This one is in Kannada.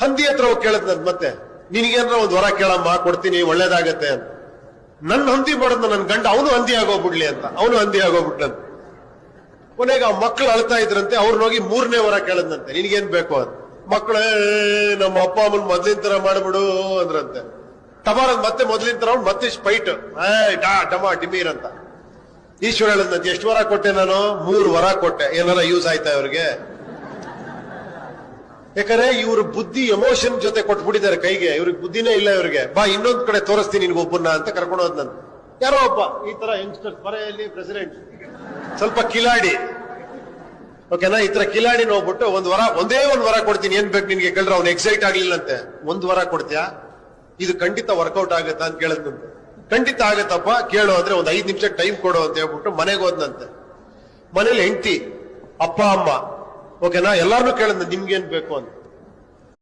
ಹಂದಿ ಹತ್ರ ಹೋಗಿ ಕೇಳದ್ ಮತ್ತೆ ನಿನಗೇನ್ರ ಒಂದ್ ವರ ಕೇಳಮ್ಮ ಕೊಡ್ತೀನಿ ಒಳ್ಳೇದಾಗತ್ತೆ ಅಂತ. ನನ್ನ ಹಂದಿ ಮಾಡೋದ್ ನನ್ ಗಂಡ ಅವನು ಹಂದಿ ಆಗೋಗ್ಬಿಡ್ಲಿ ಅಂತ, ಅವನು ಹಂದಿ ಆಗೋಗ್ಬಿಟ್ಲಂತ. ಕೊನೆಗೆ ಆ ಮಕ್ಳು ಅಳ್ತಾ ಇದ್ರಂತೆ, ಅವ್ರನ್ನೋಗಿ 3ನೇ ವರ ಕೇಳದ್ನಂತೆ, ನಿನ್ಗೇನ್ ಬೇಕು ಅಂತ. ಮಕ್ಕಳೇ ನಮ್ಮ ಅಪ್ಪ ಅಮ್ಮನ್ ಮೊದ್ಲಿನ ತರ ಮಾಡ್ಬಿಡು ಅಂದ್ರಂತೆ. ಟಮಾರದ್ ಮತ್ತೆ ಮೊದ್ಲಿನ ತರ ಮತ್ತೆ ಸ್ಪೈಟ್ ಡಮಾ ಡಿಮೀರ್ ಅಂತ. ಈಶ್ವರ ಹೇಳದ್ನಂತೆ, ಎಷ್ಟು ವರ ಕೊಟ್ಟೆ ನಾನು? 3 ವರ ಕೊಟ್ಟೆ. ಏನಾರ ಯೂಸ್ ಆಯ್ತಾ ಇವ್ರಿಗೆ? ಯಾಕಂದ್ರೆ ಇವ್ರ ಬುದ್ಧಿ ಎಮೋಷನ್ ಜೊತೆ ಕೊಟ್ಬಿಟ್ಟಿದ್ದಾರೆ ಕೈಗೆ, ಇವ್ರಿಗೆ ಬುದ್ಧಿನೇ ಇಲ್ಲ ಇವ್ರಿಗೆ. ಬಾ ಇನ್ನೊಂದ್ ಕಡೆ ತೋರಿಸ್ತೀನಿ ನಿನ್ಗೊಬ್ಬನ್ನ ಅಂತ ಕರ್ಕೊಂಡು ಹೋದ್ನಂತ. ಯಾರೋ ಒಬ್ಬ ಈ ತರ ಯಂಗ್ಸ್ಟರ್ ಬರೆಯಲ್ಲಿ ಪ್ರೆಸಿಡೆಂಟ್ ಸ್ವಲ್ಪ ಕಿಲಾಡಿ, ಓಕೆನಾ, ಈ ತರ ಕಿಲಾಡಿ ನೋಡ್ಬಿಟ್ಟು ಒಂದೇ ಒಂದ್ ವರ ಕೊಡ್ತೀನಿ, ಏನ್ ಬೇಕು ನಿನ್ಗೆ ಕೇಳಿದ್ರೆ ಅವ್ನು ಎಕ್ಸೈಟ್ ಆಗ್ಲಿಲ್ಲಂತೆ. 1 ವರ ಕೊಡ್ತೀಯಾ, ಇದು ಖಂಡಿತ ವರ್ಕೌಟ್ ಆಗತ್ತಾ ಅಂತ ಕೇಳದ್ನಂತೆ. ಖಂಡಿತ ಆಗತ್ತಪ್ಪ, ಕೇಳು ಅಂದ್ರೆ ಒಂದ್ 5 ನಿಮಿಷ ಟೈಮ್ ಕೊಡು ಅಂತ ಹೇಳ್ಬಿಟ್ಟು ಮನೆಗೆ ಹೋದ್ನಂತೆ. ಮನೇಲಿ ಹೆಂಡತಿ, ಅಪ್ಪ ಅಮ್ಮ, ಓಕೆನಾ, ಎಲ್ಲಾರನ್ನೂ ಕೇಳದ್ ನಿಮ್ಗೇನ್ ಬೇಕು ಅಂತ.